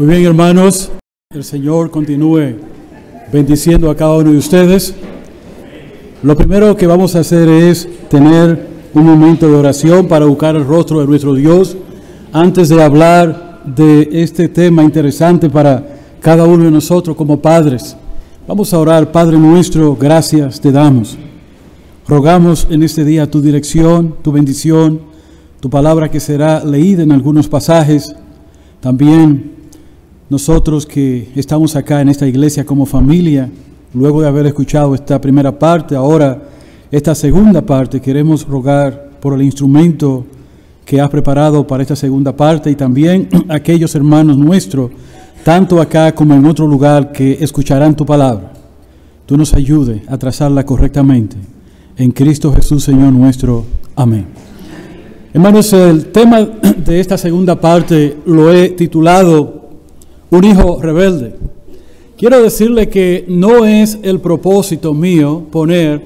Muy bien, hermanos, el Señor continúe bendiciendo a cada uno de ustedes. Lo primero que vamos a hacer es tener un momento de oración para buscar el rostro de nuestro Dios antes de hablar de este tema interesante para cada uno de nosotros como padres. Vamos a orar. Padre nuestro, gracias te damos. Rogamos en este día tu dirección, tu bendición, tu palabra que será leída en algunos pasajes. También nosotros que estamos acá en esta iglesia como familia, luego de haber escuchado esta primera parte, ahora esta segunda parte, queremos rogar por el instrumento que has preparado para esta segunda parte y también aquellos hermanos nuestros, tanto acá como en otro lugar, que escucharán tu palabra. Tú nos ayudes a trazarla correctamente. En Cristo Jesús, Señor nuestro. Amén. Hermanos, el tema de esta segunda parte lo he titulado Un hijo rebelde. Quiero decirle que no es el propósito mío poner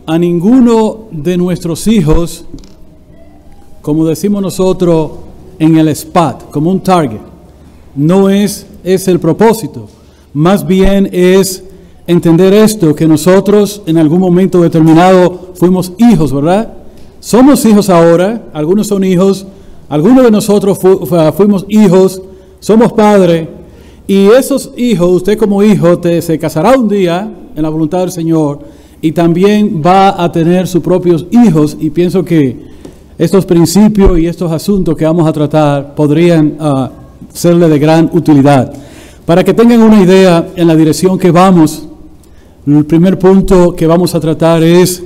a ninguno de nuestros hijos, como decimos nosotros, en el spot, como un target. No es el propósito. Más bien es entender esto, que nosotros en algún momento determinado fuimos hijos, ¿verdad? Somos hijos ahora, algunos son hijos, algunos de nosotros fuimos hijos, somos padres. Y esos hijos, usted como hijo, se casará un día en la voluntad del Señor y también va a tener sus propios hijos. Y pienso que estos principios y estos asuntos que vamos a tratar podrían serle de gran utilidad. Para que tengan una idea en la dirección que vamos, el primer punto que vamos a tratar es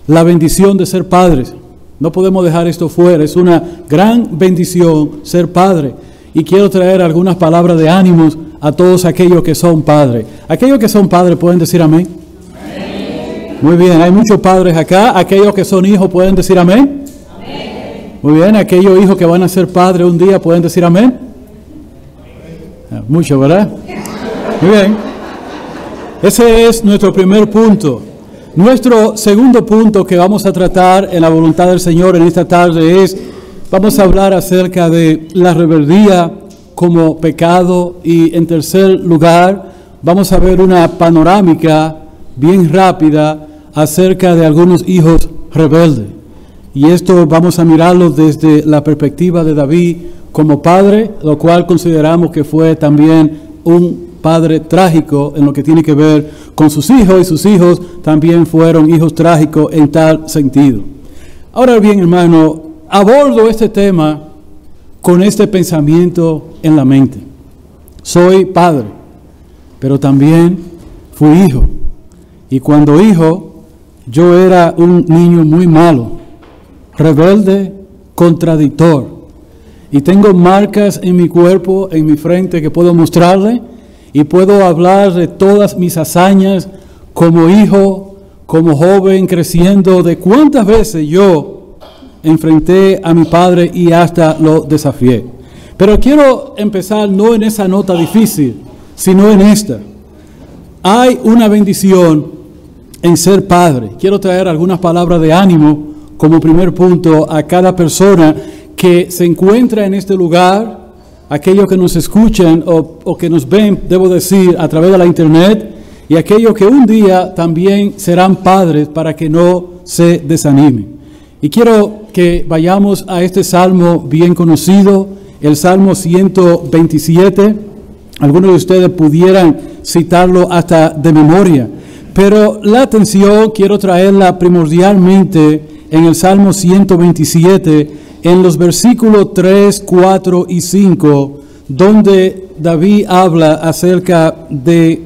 la bendición de ser padres. No podemos dejar esto fuera, es una gran bendición ser padre. Y quiero traer algunas palabras de ánimos a todos aquellos que son padres. Aquellos que son padres pueden decir amén. Amén. Muy bien, hay muchos padres acá. Aquellos que son hijos pueden decir amén. Amén. Muy bien, aquellos hijos que van a ser padres un día pueden decir amén. Mucho, ¿verdad? Muy bien. Ese es nuestro primer punto. Nuestro segundo punto que vamos a tratar en la voluntad del Señor en esta tarde es: vamos a hablar acerca de la rebeldía como pecado y, en tercer lugar, vamos a ver una panorámica bien rápida acerca de algunos hijos rebeldes. Y esto vamos a mirarlo desde la perspectiva de David como padre, lo cual consideramos que fue también un padre trágico en lo que tiene que ver con sus hijos, y sus hijos también fueron hijos trágicos en tal sentido. Ahora bien, hermano, abordo este tema con este pensamiento en la mente. Soy padre, pero también fui hijo. Y cuando hijo, yo era un niño muy malo, rebelde, contradictor. Y tengo marcas en mi cuerpo, en mi frente, que puedo mostrarle, y puedo hablar de todas mis hazañas como hijo, como joven, creciendo, de cuántas veces yo enfrenté a mi padre y hasta lo desafié. Pero quiero empezar no en esa nota difícil, sino en esta. Hay una bendición en ser padre. Quiero traer algunas palabras de ánimo como primer punto a cada persona que se encuentra en este lugar, aquellos que nos escuchan o que nos ven, debo decir, a través de la internet, y aquellos que un día también serán padres, para que no se desanimen. Y quiero que vayamos a este salmo bien conocido, el Salmo 127. Algunos de ustedes pudieran citarlo hasta de memoria, pero la atención quiero traerla primordialmente en el Salmo 127, en los versículos 3, 4 y 5, donde David habla acerca de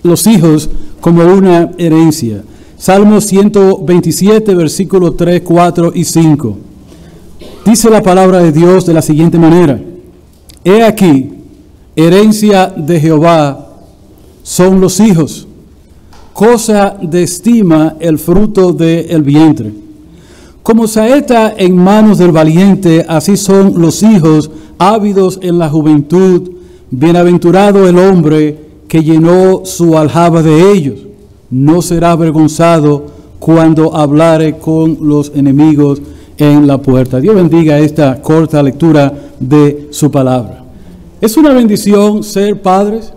los hijos como una herencia. Salmo 127, versículos 3, 4 y 5. Dice la palabra de Dios de la siguiente manera: He aquí, herencia de Jehová son los hijos, cosa de estima el fruto del vientre. Como saeta en manos del valiente, así son los hijos ávidos en la juventud. Bienaventurado el hombre que llenó su aljaba de ellos. No será avergonzado cuando hablare con los enemigos en la puerta. Dios bendiga esta corta lectura de su palabra. ¿Es una bendición ser padres?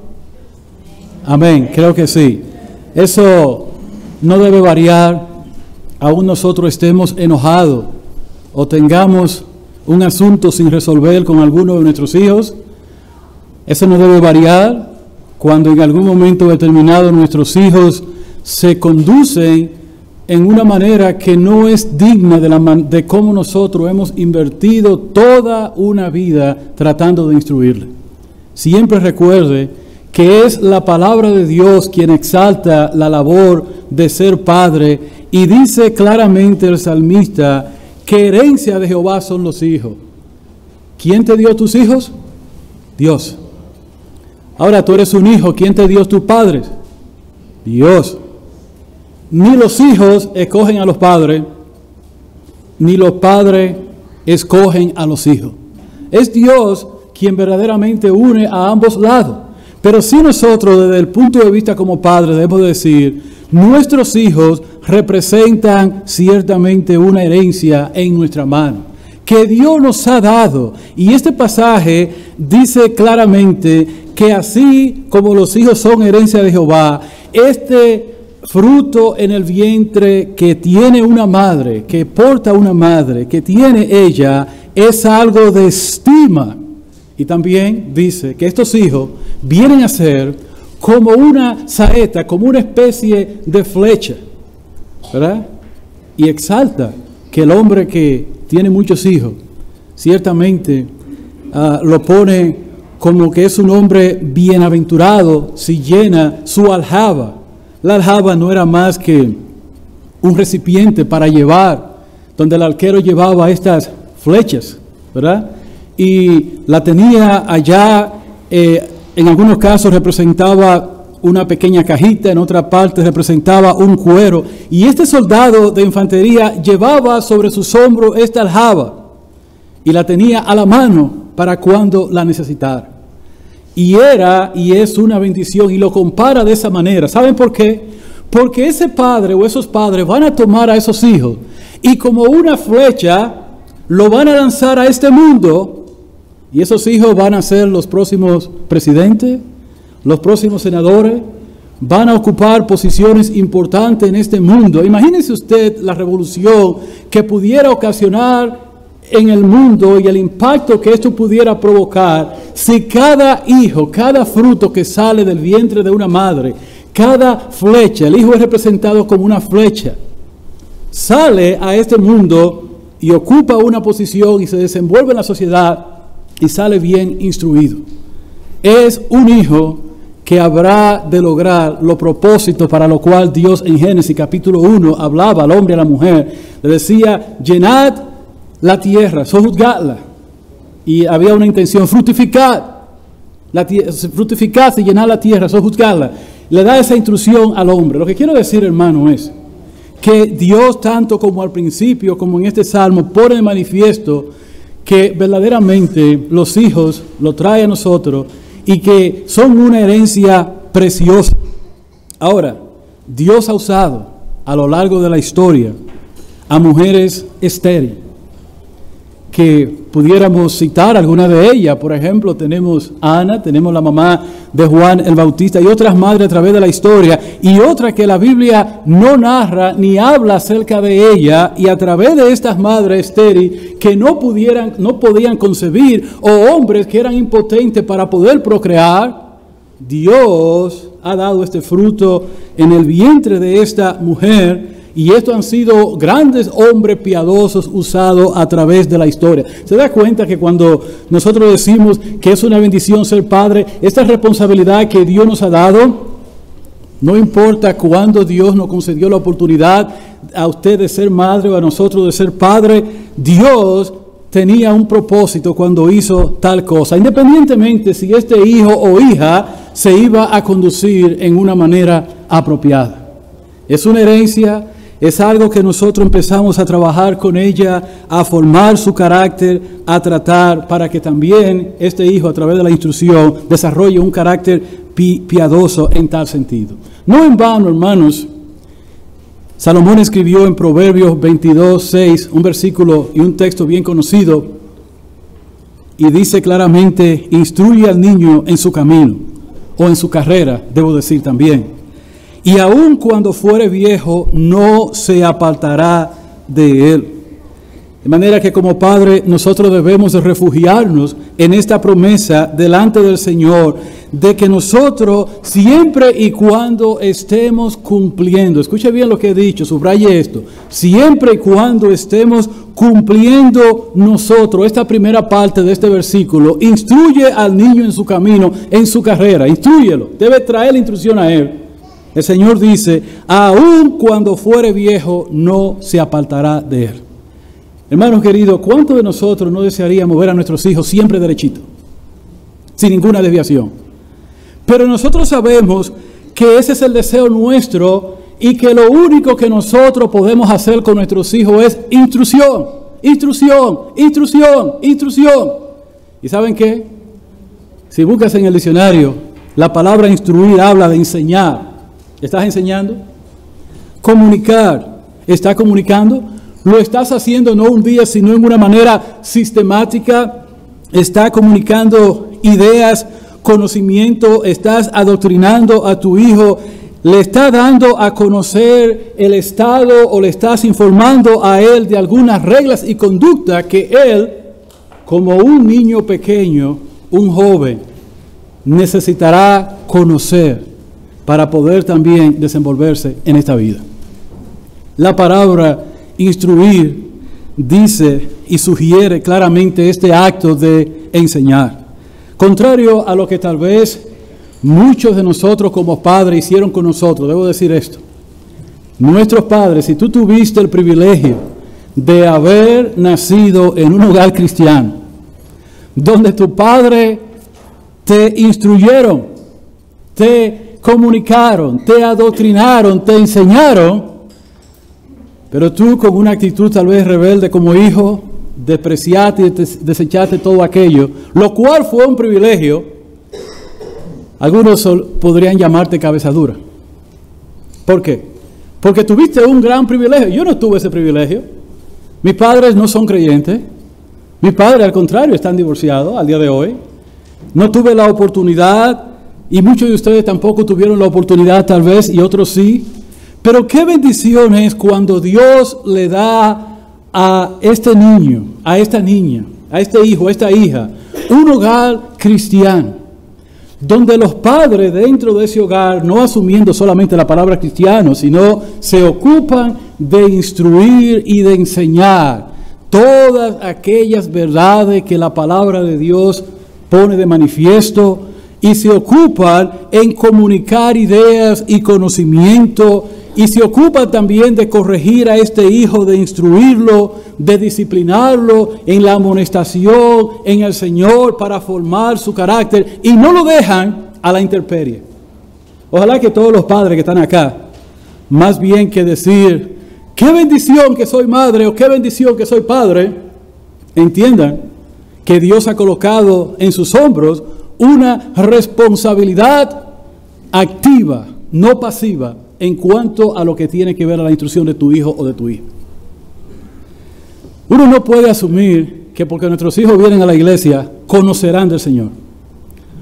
Amén, creo que sí. Eso no debe variar, aún nosotros estemos enojados o tengamos un asunto sin resolver con alguno de nuestros hijos. Eso no debe variar cuando en algún momento determinado nuestros hijos se conducen en una manera que no es digna de cómo nosotros hemos invertido toda una vida tratando de instruirle. Siempre recuerde que es la palabra de Dios quien exalta la labor de ser padre, y dice claramente el salmista que herencia de Jehová son los hijos. ¿Quién te dio tus hijos? Dios. Ahora tú eres un hijo, ¿quién te dio tus padres? Dios. Ni los hijos escogen a los padres, ni los padres escogen a los hijos. Es Dios quien verdaderamente une a ambos lados. Pero si nosotros, desde el punto de vista como padres, debemos decir, nuestros hijos representan ciertamente una herencia en nuestra mano, que Dios nos ha dado. Y este pasaje dice claramente que así como los hijos son herencia de Jehová, este fruto en el vientre que tiene una madre, que porta una madre, que tiene ella, es algo de estima. Y también dice que estos hijos vienen a ser como una saeta, como una especie de flecha, ¿verdad? Y exalta que el hombre que tiene muchos hijos, ciertamente lo pone como que es un hombre bienaventurado si llena su aljaba. La aljaba no era más que un recipiente para llevar, donde el arquero llevaba estas flechas, ¿verdad? Y la tenía allá, en algunos casos representaba una pequeña cajita, en otra parte representaba un cuero. Y este soldado de infantería llevaba sobre sus hombros esta aljaba y la tenía a la mano para cuando la necesitara. Y era y es una bendición, y lo compara de esa manera. ¿Saben por qué? Porque ese padre o esos padres van a tomar a esos hijos y como una flecha lo van a lanzar a este mundo. Y esos hijos van a ser los próximos presidentes, los próximos senadores, van a ocupar posiciones importantes en este mundo. Imagínese usted la revolución que pudiera ocasionar en el mundo y el impacto que esto pudiera provocar si cada hijo, cada fruto que sale del vientre de una madre, cada flecha, el hijo es representado como una flecha, sale a este mundo y ocupa una posición y se desenvuelve en la sociedad y sale bien instruido. Es un hijo que habrá de lograr los propósitos para lo cual Dios en Génesis capítulo 1 hablaba al hombre y a la mujer. Le decía, llenad la tierra, sojuzgadla. Y había una intención, fructificad y llenad la tierra, sojuzgadla. Le da esa instrucción al hombre. Lo que quiero decir, hermano, es que Dios, tanto como al principio como en este salmo, pone de manifiesto que verdaderamente los hijos lo trae a nosotros y que son una herencia preciosa. Ahora, Dios ha usado a lo largo de la historia a mujeres estériles, que pudiéramos citar alguna de ellas. Por ejemplo, tenemos a Ana, tenemos la mamá de Juan el Bautista y otras madres a través de la historia, y otra que la Biblia no narra ni habla acerca de ella, y a través de estas madres estériles que no podían concebir, o hombres que eran impotentes para poder procrear, Dios ha dado este fruto en el vientre de esta mujer. Y estos han sido grandes hombres piadosos usados a través de la historia. ¿Se da cuenta que cuando nosotros decimos que es una bendición ser padre, esta responsabilidad que Dios nos ha dado, no importa cuándo Dios nos concedió la oportunidad a usted de ser madre o a nosotros de ser padre, Dios tenía un propósito cuando hizo tal cosa, independientemente si este hijo o hija se iba a conducir en una manera apropiada. Es una herencia. Es algo que nosotros empezamos a trabajar con ella, a formar su carácter, a tratar para que también este hijo, a través de la instrucción, desarrolle un carácter piadoso en tal sentido. No en vano, hermanos, Salomón escribió en Proverbios 22:6, un versículo y un texto bien conocido, y dice claramente, instruye al niño en su camino, o en su carrera, debo decir también. Y aun cuando fuere viejo, no se apartará de él. De manera que como padre nosotros debemos de refugiarnos en esta promesa delante del Señor de que nosotros siempre y cuando estemos cumpliendo, escuche bien lo que he dicho, subraye esto, siempre y cuando estemos cumpliendo nosotros esta primera parte de este versículo, instruye al niño en su camino, en su carrera, instrúyelo, debe traer la instrucción a él. El Señor dice, aun cuando fuere viejo no se apartará de él. Hermanos queridos, ¿cuántos de nosotros no desearíamos ver a nuestros hijos siempre derechitos, sin ninguna desviación? Pero nosotros sabemos que ese es el deseo nuestro y que lo único que nosotros podemos hacer con nuestros hijos es instrucción, instrucción, instrucción, instrucción. ¿Y saben qué? Si buscas en el diccionario, la palabra instruir habla de enseñar. ¿Estás enseñando? Comunicar. ¿Estás comunicando? Lo estás haciendo no un día, sino en una manera sistemática. Estás comunicando ideas, conocimiento, estás adoctrinando a tu hijo, le estás dando a conocer el estado o le estás informando a él de algunas reglas y conducta que él, como un niño pequeño, un joven, necesitará conocer para poder también desenvolverse en esta vida. La palabra instruir dice y sugiere claramente este acto de enseñar. Contrario a lo que tal vez muchos de nosotros como padres hicieron con nosotros, debo decir esto. Nuestros padres, si tú tuviste el privilegio de haber nacido en un hogar cristiano, donde tu padre te instruyeron, te comunicaron, te adoctrinaron, te enseñaron, pero tú con una actitud tal vez rebelde como hijo, despreciaste y desechaste todo aquello, lo cual fue un privilegio. Algunos podrían llamarte cabeza dura. ¿Por qué? Porque tuviste un gran privilegio. Yo no tuve ese privilegio. Mis padres no son creyentes. Mis padres, al contrario, están divorciados al día de hoy. No tuve la oportunidad, y muchos de ustedes tampoco tuvieron la oportunidad tal vez, y otros sí. Pero qué bendición es cuando Dios le da a este niño, a esta niña, a este hijo, a esta hija, un hogar cristiano, donde los padres dentro de ese hogar, no asumiendo solamente la palabra cristiano, sino se ocupan de instruir y de enseñar todas aquellas verdades que la palabra de Dios pone de manifiesto, y se ocupan en comunicar ideas y conocimiento, y se ocupa también de corregir a este hijo, de instruirlo, de disciplinarlo en la amonestación, en el Señor, para formar su carácter, y no lo dejan a la intemperie. Ojalá que todos los padres que están acá, más bien que decir, qué bendición que soy madre o qué bendición que soy padre, entiendan que Dios ha colocado en sus hombros una responsabilidad activa, no pasiva, en cuanto a lo que tiene que ver a la instrucción de tu hijo o de tu hija. Uno no puede asumir que porque nuestros hijos vienen a la iglesia, conocerán del Señor.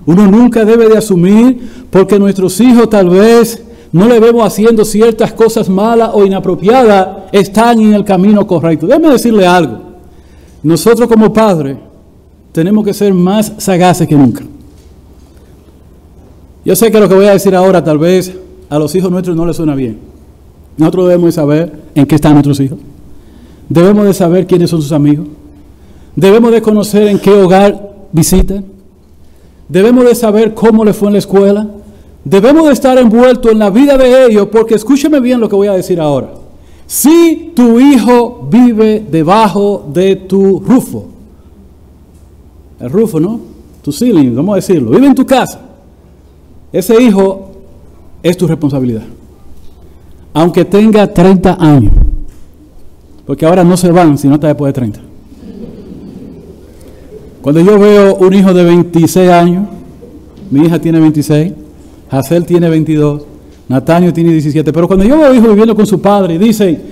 Uno nunca debe de asumir porque nuestros hijos tal vez no le vemos haciendo ciertas cosas malas o inapropiadas, están en el camino correcto. Déjeme decirle algo. Nosotros como padres tenemos que ser más sagaces que nunca. Yo sé que lo que voy a decir ahora tal vez a los hijos nuestros no les suena bien. Nosotros debemos de saber en qué están nuestros hijos. Debemos de saber quiénes son sus amigos. Debemos de conocer en qué hogar visitan. Debemos de saber cómo les fue en la escuela. Debemos de estar envueltos en la vida de ellos, porque escúcheme bien lo que voy a decir ahora. Si tu hijo vive debajo de tu rufo, el rufo, ¿no? Tu ceiling, vamos a decirlo, vive en tu casa, ese hijo es tu responsabilidad. Aunque tenga 30 años, porque ahora no se van si no está después de 30. Cuando yo veo un hijo de 26 años, mi hija tiene 26, Hazel tiene 22, Natanio tiene 17, pero cuando yo veo hijos viviendo con su padre y dicen,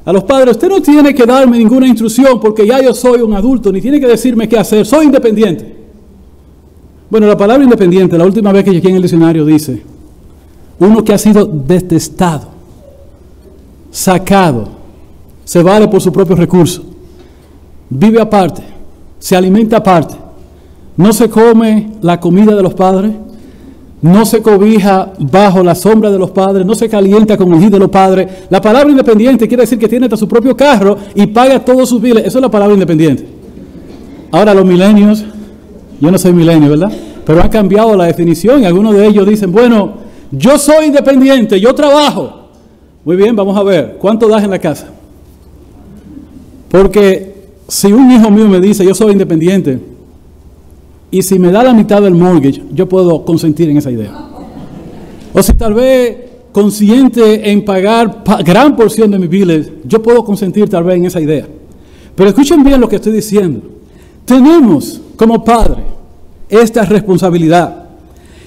a los padres: usted no tiene que darme ninguna instrucción porque ya yo soy un adulto, ni tiene que decirme qué hacer, soy independiente. Bueno, la palabra independiente, la última vez que llegué en el diccionario dice: uno que ha sido detestado, sacado, se vale por su propio recurso, vive aparte, se alimenta aparte, no se come la comida de los padres, no se cobija bajo la sombra de los padres, no se calienta con el heat de los padres. La palabra independiente quiere decir que tiene hasta su propio carro y paga todos sus biles. Eso es la palabra independiente. Ahora los milenios, yo no soy milenio, ¿verdad? Pero han cambiado la definición y algunos de ellos dicen: bueno, yo soy independiente, yo trabajo. Muy bien, vamos a ver, ¿cuánto das en la casa? Porque si un hijo mío me dice: yo soy independiente, y si me da la mitad del mortgage, yo puedo consentir en esa idea. O si tal vez consciente en pagar gran porción de mis biles, yo puedo consentir tal vez en esa idea. Pero escuchen bien lo que estoy diciendo. Tenemos como padre esta responsabilidad.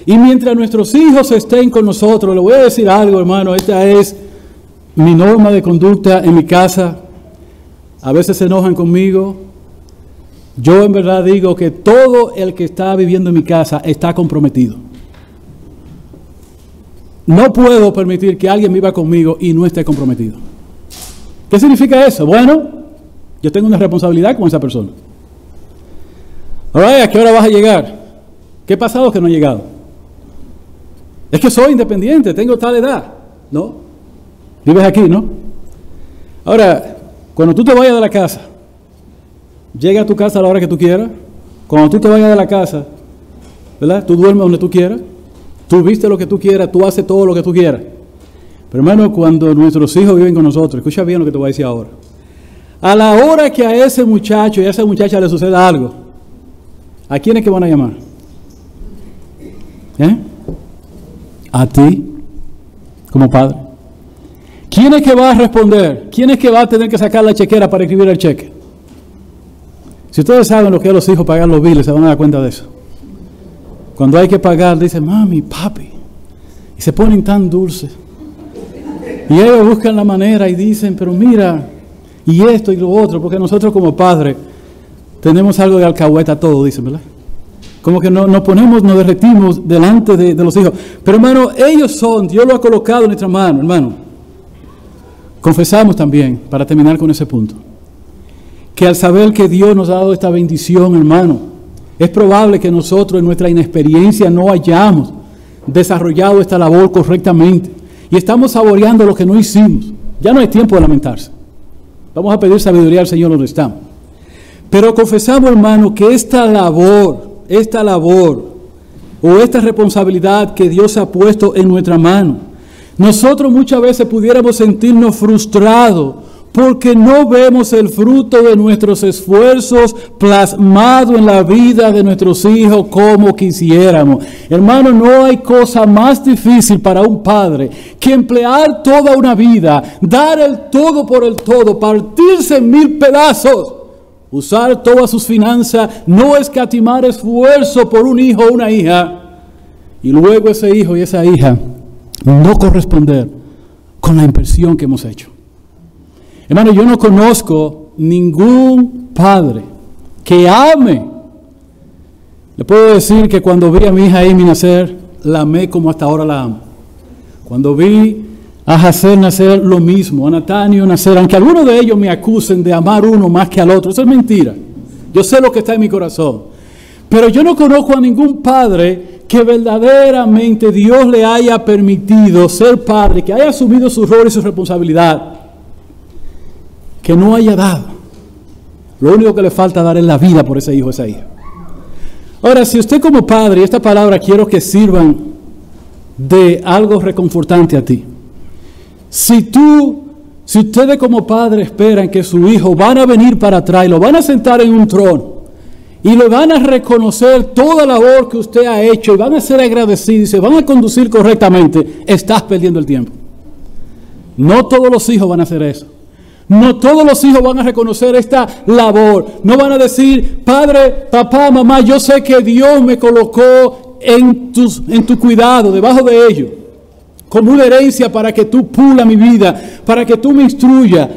Y mientras nuestros hijos estén con nosotros, le voy a decir algo, hermano, esta es mi norma de conducta en mi casa. A veces se enojan conmigo. Yo en verdad digo que todo el que está viviendo en mi casa está comprometido. No puedo permitir que alguien viva conmigo y no esté comprometido. ¿Qué significa eso? Bueno, yo tengo una responsabilidad con esa persona. Ahora, ¿a qué hora vas a llegar? ¿Qué ha pasado que no he llegado? Es que soy independiente, tengo tal edad. ¿No? Vives aquí, ¿no? Ahora, cuando tú te vayas de la casa, llega a tu casa a la hora que tú quieras. Cuando tú te vayas de la casa, ¿verdad? Tú duermes donde tú quieras. Tú vistes lo que tú quieras. Tú haces todo lo que tú quieras. Pero hermano, cuando nuestros hijos viven con nosotros, escucha bien lo que te voy a decir ahora. A la hora que a ese muchacho y a esa muchacha le suceda algo, ¿a quién es que van a llamar? A ti, como padre. ¿Quién es que va a responder? ¿Quién es que va a tener que sacar la chequera para escribir el cheque? Si ustedes saben lo que es los hijos pagar los biles, se van a dar cuenta de eso. Cuando hay que pagar, dicen: mami, papi. Y se ponen tan dulces. Y ellos buscan la manera y dicen: pero mira, y esto y lo otro, porque nosotros como padres tenemos algo de alcahueta todo, dicen, ¿verdad? Como que nos derretimos delante de los hijos. Pero hermano, ellos son, Dios lo ha colocado en nuestra mano, hermano. Confesamos también, para terminar con ese punto, que al saber que Dios nos ha dado esta bendición, hermano, es probable que nosotros en nuestra inexperiencia no hayamos desarrollado esta labor correctamente y estamos saboreando lo que no hicimos. Ya no hay tiempo de lamentarse. Vamos a pedir sabiduría al Señor donde estamos. Pero confesamos, hermano, que esta labor o esta responsabilidad que Dios ha puesto en nuestra mano, nosotros muchas veces pudiéramos sentirnos frustrados porque no vemos el fruto de nuestros esfuerzos plasmado en la vida de nuestros hijos como quisiéramos. Hermano, no hay cosa más difícil para un padre que emplear toda una vida, dar el todo por el todo, partirse en 1000 pedazos, usar todas sus finanzas, no escatimar esfuerzo por un hijo o una hija, y luego ese hijo y esa hija no corresponder con la inversión que hemos hecho. Hermano, yo no conozco ningún padre que ame. Le puedo decir que cuando vi a mi hija Amy nacer, la amé como hasta ahora la amo. Cuando vi a Hacer nacer, lo mismo, a Natanio nacer, aunque algunos de ellos me acusen de amar uno más que al otro, eso es mentira. Yo sé lo que está en mi corazón. Pero yo no conozco a ningún padre que verdaderamente Dios le haya permitido ser padre, que haya asumido su rol y su responsabilidad, que no haya dado. Lo único que le falta dar es la vida por ese hijo o esa hija. Ahora, si usted como padre, y esta palabra quiero que sirvan de algo reconfortante a ti. Si ustedes como padre esperan que su hijo van a venir para atrás y lo van a sentar en un trono y le van a reconocer toda la labor que usted ha hecho y van a ser agradecidos y se van a conducir correctamente, estás perdiendo el tiempo. No todos los hijos van a hacer eso. No todos los hijos van a reconocer esta labor. No van a decir: padre, papá, mamá, yo sé que Dios me colocó en tu cuidado, debajo de ellos, como una herencia para que tú pulas mi vida, para que tú me instruyas.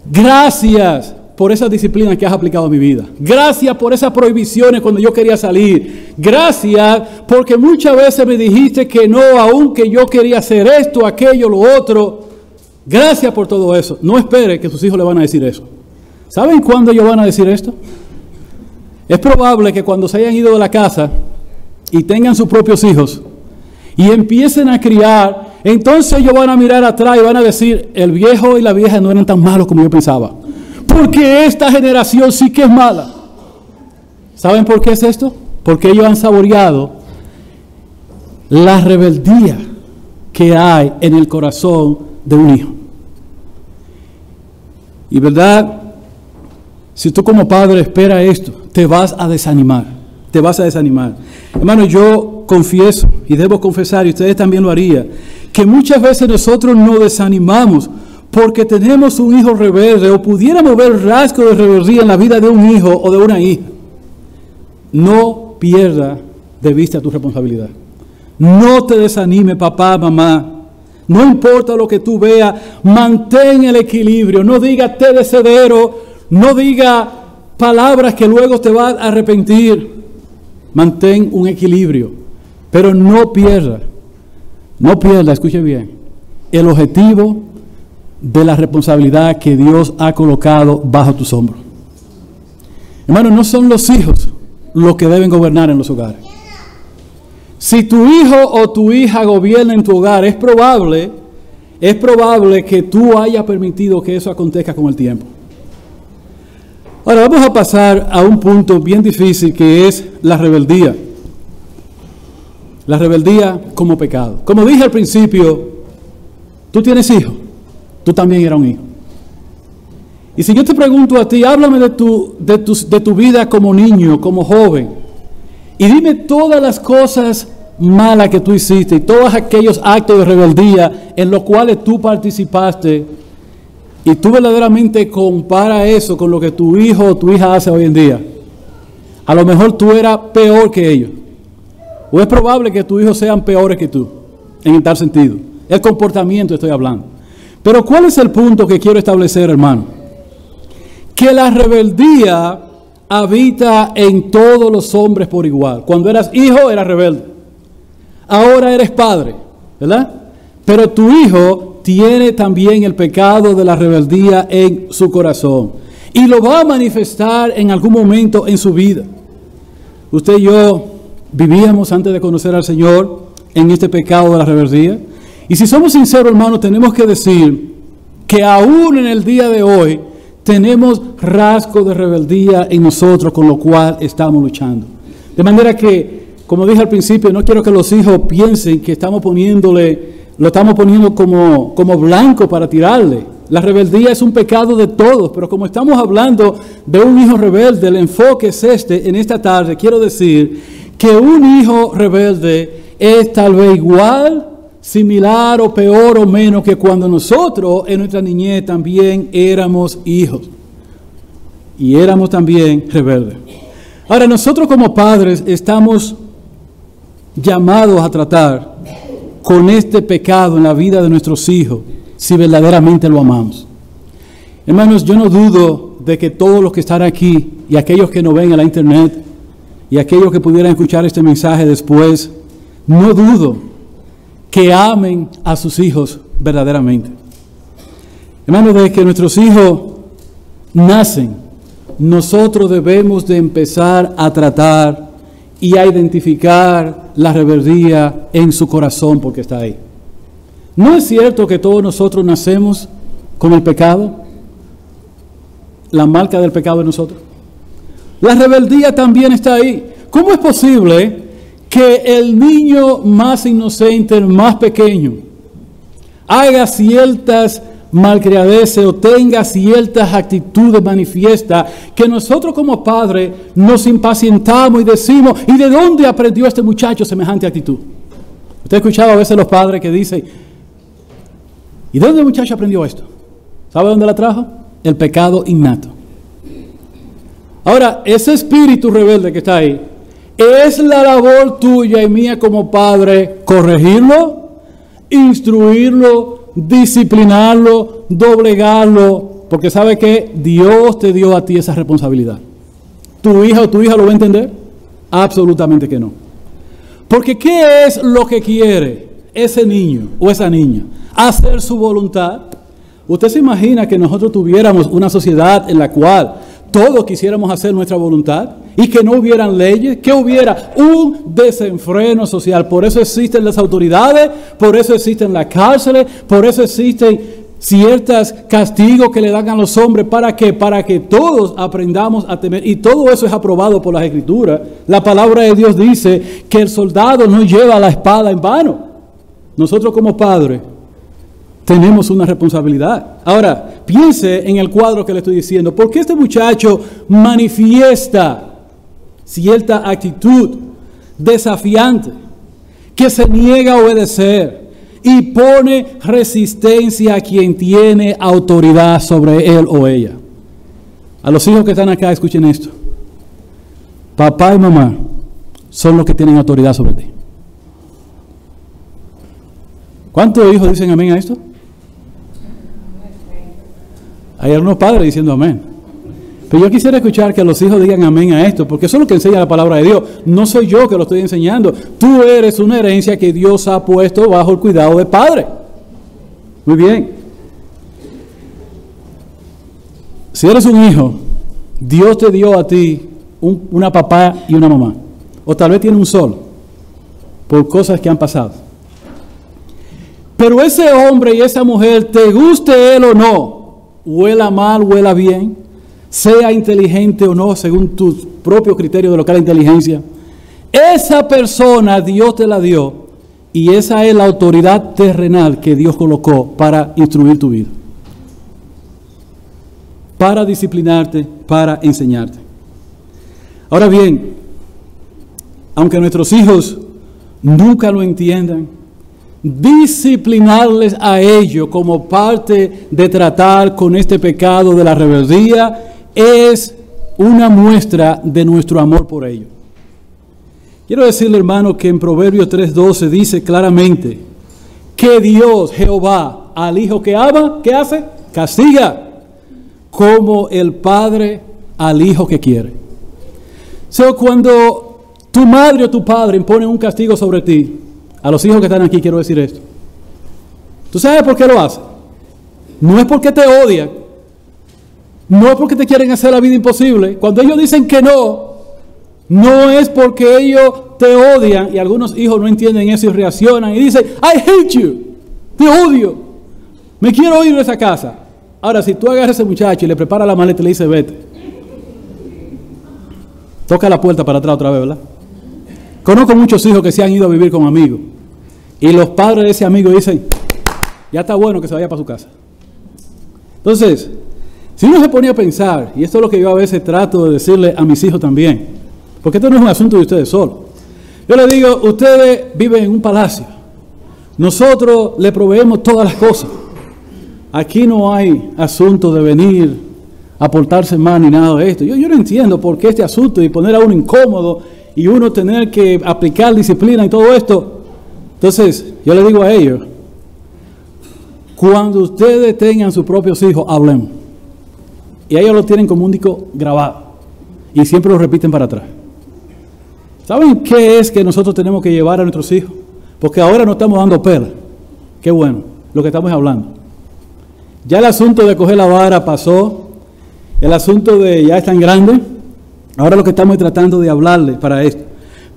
Gracias por esas disciplinas que has aplicado a mi vida. Gracias por esas prohibiciones cuando yo quería salir. Gracias porque muchas veces me dijiste que no, aunque yo quería hacer esto, aquello, lo otro. Gracias por todo eso. No espere que sus hijos le van a decir eso. ¿Saben cuándo ellos van a decir esto? Es probable que cuando se hayan ido de la casa y tengan sus propios hijos y empiecen a criar, entonces ellos van a mirar atrás y van a decir, el viejo y la vieja no eran tan malos como yo pensaba. Porque esta generación sí que es mala. ¿Saben por qué es esto? Porque ellos han saboreado la rebeldía que hay en el corazón de un hijo. Y verdad, si tú como padre esperas esto, te vas a desanimar. Te vas a desanimar. Hermano, yo confieso, y debo confesar, y ustedes también lo harían, que muchas veces nosotros nos desanimamos porque tenemos un hijo rebelde o pudiéramos ver rasgos de rebeldía en la vida de un hijo o de una hija. No pierda de vista tu responsabilidad. No te desanime, papá, mamá. No importa lo que tú veas, mantén el equilibrio. No diga te decedero, no diga palabras que luego te vas a arrepentir. Mantén un equilibrio, pero no pierda, escuche bien, el objetivo de la responsabilidad que Dios ha colocado bajo tus hombros. Hermano, no son los hijos los que deben gobernar en los hogares. Si tu hijo o tu hija gobierna en tu hogar, es probable que tú hayas permitido que eso acontezca con el tiempo. Ahora vamos a pasar a un punto bien difícil que es la rebeldía. La rebeldía como pecado. Como dije al principio, tú tienes hijos, tú también eras un hijo. Y si yo te pregunto a ti, háblame de tu vida como niño, como joven, y dime todas las cosas malas que tú hiciste y todos aquellos actos de rebeldía en los cuales tú participaste, y tú verdaderamente compara eso con lo que tu hijo o tu hija hace hoy en día, a lo mejor tú eras peor que ellos. O es probable que tus hijos sean peores que tú, en tal sentido. El comportamiento estoy hablando. Pero ¿cuál es el punto que quiero establecer, hermano? Que la rebeldía habita en todos los hombres por igual. Cuando eras hijo, eras rebelde. Ahora eres padre, ¿verdad? Pero tu hijo tiene también el pecado de la rebeldía en su corazón. Y lo va a manifestar en algún momento en su vida. Usted y yo vivíamos antes de conocer al Señor en este pecado de la rebeldía. Y si somos sinceros, hermanos, tenemos que decir que aún en el día de hoy tenemos rasgos de rebeldía en nosotros, con lo cual estamos luchando. De manera que, como dije al principio, no quiero que los hijos piensen que lo estamos poniendo como blanco para tirarle. La rebeldía es un pecado de todos, pero como estamos hablando de un hijo rebelde, el enfoque es en esta tarde quiero decir que un hijo rebelde es tal vez igual, similar o peor o menos que cuando nosotros en nuestra niñez también éramos hijos y éramos también rebeldes. Ahora, nosotros como padres estamos llamados a tratar con este pecado en la vida de nuestros hijos si verdaderamente lo amamos. Hermanos, yo no dudo de que todos los que están aquí y aquellos que nos ven en la internet y aquellos que pudieran escuchar este mensaje después, no dudo que amen a sus hijos verdaderamente. Hermanos, desde que nuestros hijos nacen, nosotros debemos de empezar a tratar y a identificar la rebeldía en su corazón porque está ahí. ¿No es cierto que todos nosotros nacemos con el pecado? La marca del pecado en nosotros. La rebeldía también está ahí. ¿Cómo es posible que el niño más inocente, el más pequeño, haga ciertas malcriadeces o tenga ciertas actitudes manifiestas que nosotros como padres nos impacientamos y decimos, ¿y de dónde aprendió este muchacho semejante actitud? Usted ha escuchado a veces los padres que dicen, ¿y de dónde el muchacho aprendió esto? ¿Sabe dónde la trajo? El pecado innato. Ahora, ese espíritu rebelde que está ahí, es la labor tuya y mía como padre corregirlo, instruirlo, disciplinarlo, doblegarlo, Porque sabe que Dios te dio a ti esa responsabilidad. ¿Tu hija o tu hija lo va a entender? Absolutamente que no. Porque ¿qué es lo que quiere ese niño o esa niña? Hacer su voluntad. ¿Usted se imagina que nosotros tuviéramos una sociedad en la cual todos quisiéramos hacer nuestra voluntad y que no hubieran leyes, que hubiera un desenfreno social? Por eso existen las autoridades, por eso existen las cárceles, por eso existen ciertos castigos que le dan a los hombres. ¿Para qué? Para que todos aprendamos a temer. Y todo eso es aprobado por las Escrituras. La palabra de Dios dice que el soldado no lleva la espada en vano. Nosotros como padres tenemos una responsabilidad. Ahora, piense en el cuadro que le estoy diciendo. ¿Por qué este muchacho manifiesta cierta actitud desafiante, que se niega a obedecer y pone resistencia a quien tiene autoridad sobre él o ella? A los hijos que están acá, escuchen esto. Papá y mamá son los que tienen autoridad sobre ti. ¿Cuántos hijos dicen amén a esto? Hay algunos padres diciendo amén. Pero yo quisiera escuchar que los hijos digan amén a esto, porque eso es lo que enseña la palabra de Dios. No soy yo que lo estoy enseñando. Tú eres una herencia que Dios ha puesto bajo el cuidado del Padre. Muy bien. Si eres un hijo, Dios te dio a ti una papá y una mamá. O tal vez tiene un solo, por cosas que han pasado. Pero ese hombre y esa mujer, te guste él o no, huela mal, huela bien, sea inteligente o no, según tu propio criterio de lo que es la inteligencia, esa persona Dios te la dio y esa es la autoridad terrenal que Dios colocó para instruir tu vida, para disciplinarte, para enseñarte. Ahora bien, aunque nuestros hijos nunca lo entiendan, disciplinarles a ellos como parte de tratar con este pecado de la rebeldía es una muestra de nuestro amor por ellos. Quiero decirle, hermano, que en Proverbios 3:12 dice claramente que Dios, Jehová, al hijo que ama, ¿qué hace? Castiga, como el padre al hijo que quiere. So, cuando tu madre o tu padre imponen un castigo sobre ti, a los hijos que están aquí quiero decir esto. ¿Tú sabes por qué lo hacen? No es porque te odian, no es porque te quieren hacer la vida imposible. Cuando ellos dicen que no, no es porque ellos te odian, y algunos hijos no entienden eso y reaccionan y dicen, I hate you, te odio, me quiero ir de esa casa. Ahora, si tú agarras a ese muchacho y le preparas la maleta y le dices, vete, toca la puerta para atrás otra vez, ¿verdad? Conozco muchos hijos que se han ido a vivir con amigos y los padres de ese amigo dicen, ya está bueno que se vaya para su casa. Entonces, si uno se ponía a pensar, y esto es lo que yo a veces trato de decirle a mis hijos también, porque esto no es un asunto de ustedes solos. Yo les digo, ustedes viven en un palacio, nosotros le proveemos todas las cosas. Aquí no hay asunto de venir a portarse mal ni nada de esto. Yo no entiendo por qué este asunto y poner a uno incómodo y uno tener que aplicar disciplina y todo esto. Entonces, yo le digo a ellos, cuando ustedes tengan sus propios hijos, hablemos. Y ellos lo tienen como un disco grabado. Y siempre lo repiten para atrás. ¿Saben qué es que nosotros tenemos que llevar a nuestros hijos? Porque ahora no estamos dando pela. Qué bueno, lo que estamos hablando. Ya el asunto de coger la vara pasó. El asunto de ya están grandes. Ahora lo que estamos tratando de hablarles para esto.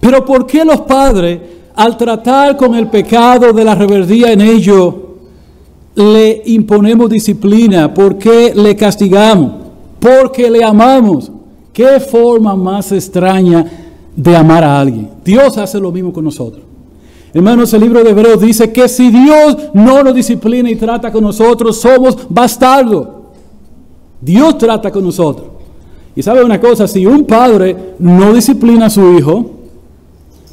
Pero ¿por qué los padres, al tratar con el pecado de la rebeldía en ellos, le imponemos disciplina? ¿Por qué le castigamos? Porque le amamos. ¿Qué forma más extraña de amar a alguien? Dios hace lo mismo con nosotros. Hermanos, el libro de Hebreos dice que si Dios no nos disciplina y trata con nosotros, somos bastardos. Dios trata con nosotros. Y sabe una cosa, si un padre no disciplina a su hijo,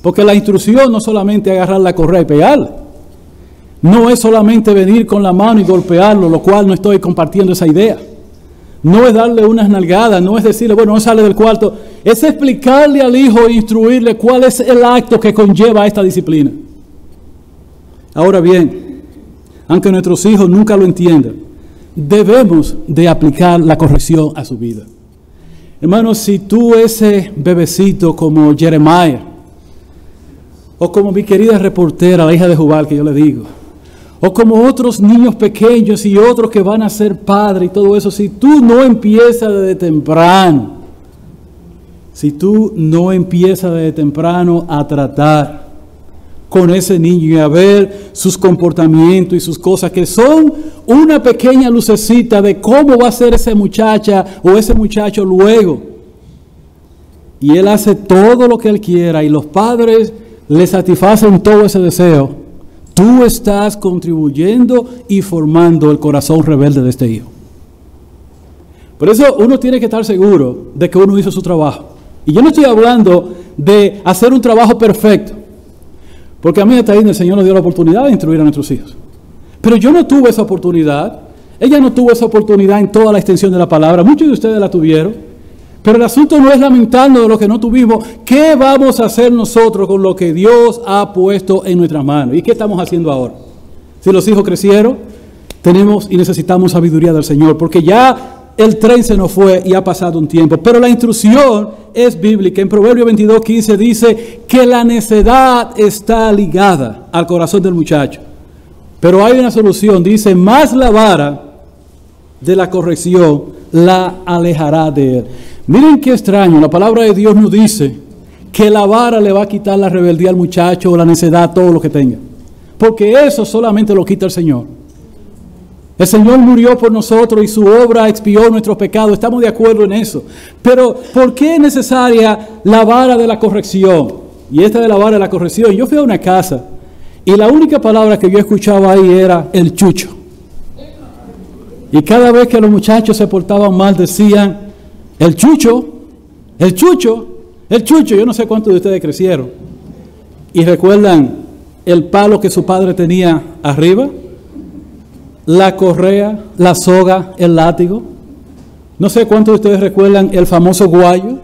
porque la instrucción no solamente es agarrar la correa y pegarle, no es solamente venir con la mano y golpearlo, lo cual no estoy compartiendo esa idea. No es darle unas nalgadas, no es decirle, bueno, no sale del cuarto, es explicarle al hijo e instruirle cuál es el acto que conlleva esta disciplina. Ahora bien, aunque nuestros hijos nunca lo entiendan, debemos de aplicar la corrección a su vida. Hermanos, si tú ese bebecito como Jeremiah, o como mi querida reportera, la hija de Jubal, que yo le digo, o como otros niños pequeños y otros que van a ser padres y todo eso, si tú no empiezas desde temprano, a tratar con ese niño y a ver sus comportamientos y sus cosas, que son una pequeña lucecita de cómo va a ser esa muchacha o ese muchacho luego, y él hace todo lo que él quiera y los padres le satisfacen todo ese deseo, tú estás contribuyendo y formando el corazón rebelde de este hijo. Por eso uno tiene que estar seguro de que uno hizo su trabajo. Y yo no estoy hablando de hacer un trabajo perfecto, porque a mí hasta ahí el Señor nos dio la oportunidad de instruir a nuestros hijos. Pero yo no tuve esa oportunidad, ella no tuvo esa oportunidad en toda la extensión de la palabra, muchos de ustedes la tuvieron, pero el asunto no es lamentarnos de lo que no tuvimos. ¿Qué vamos a hacer nosotros con lo que Dios ha puesto en nuestras manos? ¿Y qué estamos haciendo ahora? Si los hijos crecieron, tenemos y necesitamos sabiduría del Señor, porque ya el tren se nos fue y ha pasado un tiempo. Pero la instrucción es bíblica. En Proverbios 22:15 dice que la necedad está ligada al corazón del muchacho. Pero hay una solución. Dice, más la vara de la corrección la alejará de él. Miren qué extraño. La palabra de Dios nos dice que la vara le va a quitar la rebeldía al muchacho o la necedad, todo lo que tenga. Porque eso solamente lo quita el Señor. El Señor murió por nosotros y su obra expió nuestros pecados. Estamos de acuerdo en eso. Pero ¿por qué es necesaria la vara de la corrección? Y esta de la vara de la corrección. Yo fui a una casa y la única palabra que yo escuchaba ahí era el chucho. Y cada vez que los muchachos se portaban mal decían, el chucho, el chucho, el chucho. Yo no sé cuántos de ustedes crecieron y recuerdan el palo que su padre tenía arriba, la correa, la soga, el látigo. No sé cuántos de ustedes recuerdan el famoso guayo.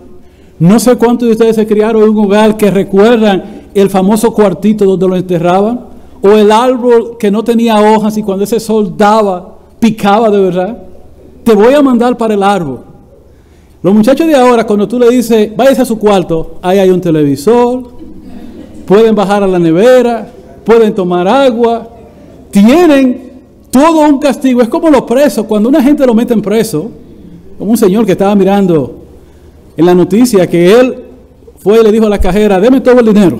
No sé cuántos de ustedes se criaron en un hogar que recuerdan el famoso cuartito donde lo enterraban, o el árbol que no tenía hojas y cuando ese sol daba, picaba de verdad. Te voy a mandar para el árbol. Los muchachos de ahora, cuando tú le dices, váyase a su cuarto, ahí hay un televisor, pueden bajar a la nevera, pueden tomar agua, tienen todo un castigo. Es como los presos, cuando una gente lo meten preso, como un señor que estaba mirando en la noticia que él fue y le dijo a la cajera, deme todo el dinero.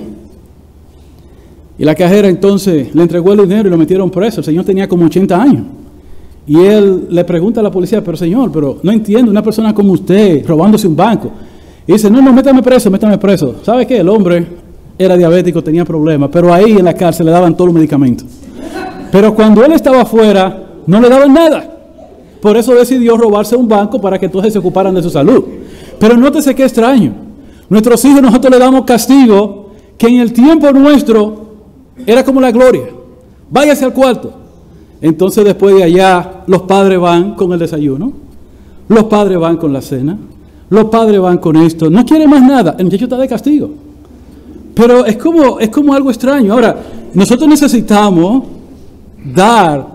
Y la cajera entonces le entregó el dinero y lo metieron preso. El señor tenía como 80 años. Y él le pregunta a la policía, pero señor, pero no entiendo, una persona como usted robándose un banco. Y dice, no, métame preso, métame preso. ¿Sabe qué? El hombre era diabético, tenía problemas, pero ahí en la cárcel le daban todos los medicamentos. Pero cuando él estaba afuera, no le daban nada. Por eso decidió robarse un banco para que entonces se ocuparan de su salud. Pero nótese qué extraño. Nuestros hijos, nosotros le damos castigo que en el tiempo nuestro era como la gloria. Váyase al cuarto. Entonces después de allá, los padres van con el desayuno, los padres van con la cena, los padres van con esto. No quiere más nada. El muchacho está de castigo. Pero es como algo extraño. Ahora, nosotros necesitamos dar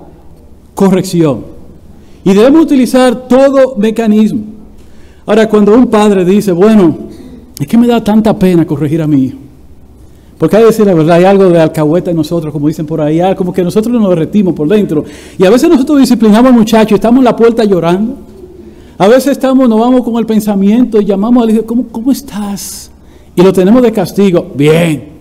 corrección y debemos utilizar todo mecanismo. Ahora, cuando un padre dice, bueno, es que me da tanta pena corregir a mi hijo, porque hay que decir la verdad, hay algo de alcahueta en nosotros, como dicen por ahí, como que nosotros nos derretimos por dentro, y a veces nosotros disciplinamos al muchacho, estamos en la puerta llorando, a veces nos vamos con el pensamiento y llamamos al hijo, ¿cómo estás? Y lo tenemos de castigo, bien.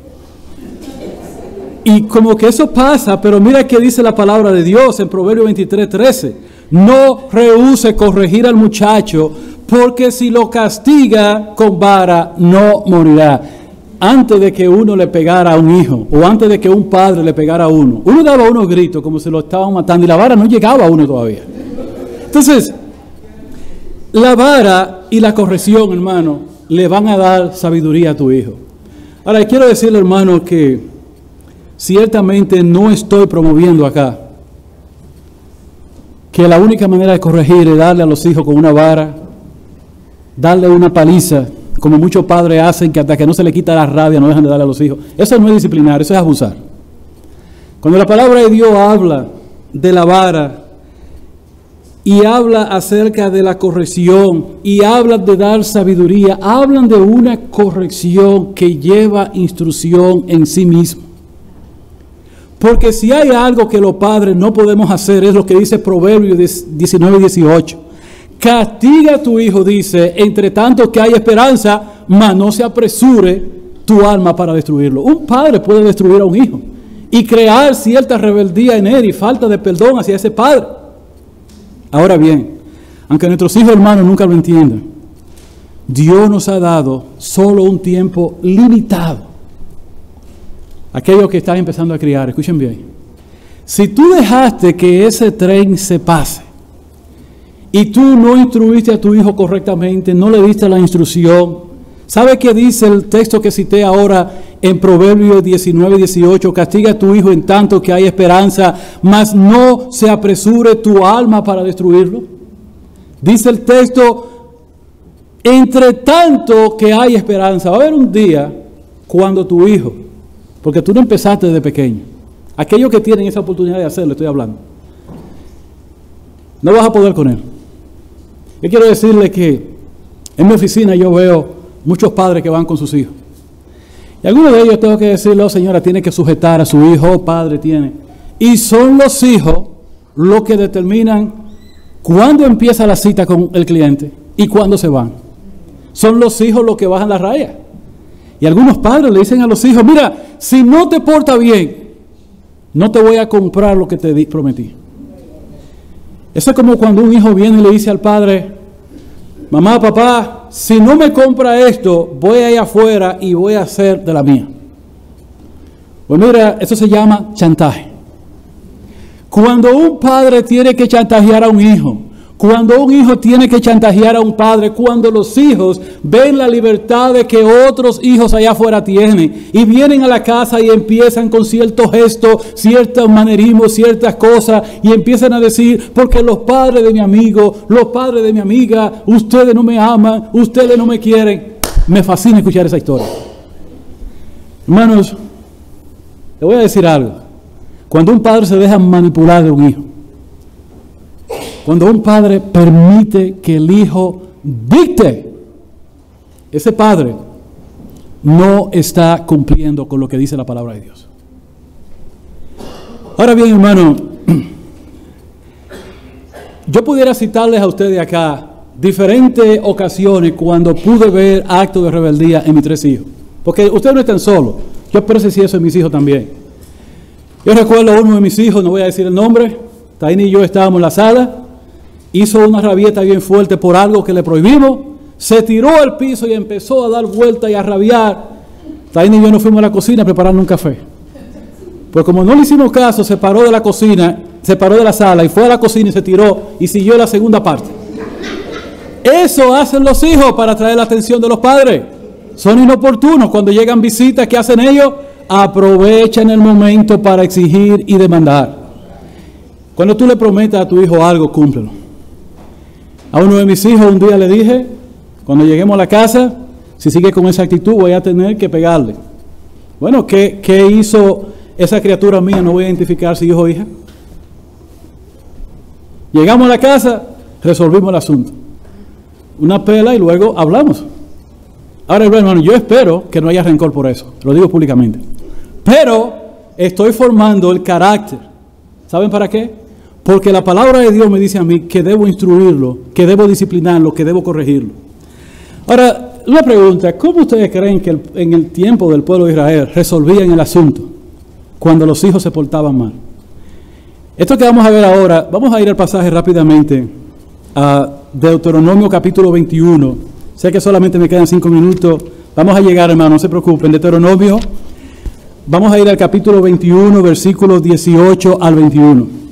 Y como que eso pasa, pero mira qué dice la palabra de Dios en Proverbios 23:13. No rehúse corregir al muchacho, porque si lo castiga con vara, no morirá. Antes de que uno le pegara a un hijo, o antes de que un padre le pegara a uno daba unos gritos como si lo estaban matando, y la vara no llegaba a uno todavía. Entonces, la vara y la corrección, hermano, le van a dar sabiduría a tu hijo. Ahora, quiero decirle, hermano, que ciertamente no estoy promoviendo acá que la única manera de corregir es darle a los hijos con una vara, darle una paliza, como muchos padres hacen, que hasta que no se le quita la rabia no dejan de darle a los hijos. Eso no es disciplinar, eso es abusar. Cuando la palabra de Dios habla de la vara, y habla acerca de la corrección y habla de dar sabiduría, hablan de una corrección que lleva instrucción en sí mismo. Porque si hay algo que los padres no podemos hacer, es lo que dice Proverbios 19:18. Castiga a tu hijo, dice, entre tanto que hay esperanza, mas no se apresure tu alma para destruirlo. Un padre puede destruir a un hijo y crear cierta rebeldía en él y falta de perdón hacia ese padre. Ahora bien, aunque nuestros hijos hermanos nunca lo entiendan, Dios nos ha dado solo un tiempo limitado. Aquellos que están empezando a criar, escuchen bien. Si tú dejaste que ese tren se pase y tú no instruiste a tu hijo correctamente, no le diste la instrucción, ¿sabe qué dice el texto que cité ahora en Proverbios 19:18? Castiga a tu hijo en tanto que hay esperanza, mas no se apresure tu alma para destruirlo. Dice el texto, entre tanto que hay esperanza. Va a haber un día cuando tu hijo, porque tú no empezaste desde pequeño, aquellos que tienen esa oportunidad de hacerlo, estoy hablando, no vas a poder con él. Yo quiero decirle que en mi oficina yo veo muchos padres que van con sus hijos. Y algunos de ellos tengo que decirle, oh señora, tiene que sujetar a su hijo, oh padre tiene. Y son los hijos los que determinan cuándo empieza la cita con el cliente y cuándo se van. Son los hijos los que bajan la raya. Y algunos padres le dicen a los hijos, mira, si no te portas bien, no te voy a comprar lo que te prometí. Eso es como cuando un hijo viene y le dice al padre, mamá, papá, si no me compra esto, voy a ir afuera y voy a hacer de la mía. Pues mira, eso se llama chantaje. Cuando un padre tiene que chantajear a un hijo, cuando un hijo tiene que chantajear a un padre, cuando los hijos ven la libertad de que otros hijos allá afuera tienen y vienen a la casa y empiezan con ciertos gestos, ciertos manerismos, ciertas cosas y empiezan a decir, porque los padres de mi amigo, los padres de mi amiga, ustedes no me aman, ustedes no me quieren. Me fascina escuchar esa historia. Hermanos, le voy a decir algo. Cuando un padre se deja manipular de un hijo, cuando un padre permite que el hijo dicte, ese padre no está cumpliendo con lo que dice la palabra de Dios. Ahora bien, hermano, yo pudiera citarles a ustedes acá diferentes ocasiones cuando pude ver actos de rebeldía en mis tres hijos. Porque ustedes no están solos. Yo presencié eso en mis hijos también. Yo recuerdo a uno de mis hijos, no voy a decir el nombre, Taini y yo estábamos en la sala, hizo una rabieta bien fuerte por algo que le prohibimos, se tiró al piso y empezó a dar vueltas y a rabiar. Taini y yo nos fuimos a la cocina a preparar un café. Pues como no le hicimos caso, se paró de la cocina, se paró de la sala y fue a la cocina y se tiró y siguió la segunda parte. Eso hacen los hijos para atraer la atención de los padres. Son inoportunos. Cuando llegan visitas, ¿qué hacen ellos? Aprovechan el momento para exigir y demandar. Cuando tú le prometas a tu hijo algo, cúmplelo. A uno de mis hijos un día le dije, cuando lleguemos a la casa, si sigue con esa actitud voy a tener que pegarle. Bueno, ¿qué hizo esa criatura mía? No voy a identificar si hijo o hija. Llegamos a la casa, resolvimos el asunto. Una pela y luego hablamos. Ahora, hermano, yo espero que no haya rencor por eso. Lo digo públicamente. Pero estoy formando el carácter. ¿Saben para qué? Porque la palabra de Dios me dice a mí que debo instruirlo, que debo disciplinarlo, que debo corregirlo. Ahora, una pregunta. ¿Cómo ustedes creen que en el tiempo del pueblo de Israel resolvían el asunto cuando los hijos se portaban mal? Esto que vamos a ver ahora, vamos a ir al pasaje rápidamente a Deuteronomio capítulo 21. Sé que solamente me quedan 5 minutos. Vamos a llegar, hermano, no se preocupen. Deuteronomio, vamos a ir al capítulo 21, versículos 18 al 21.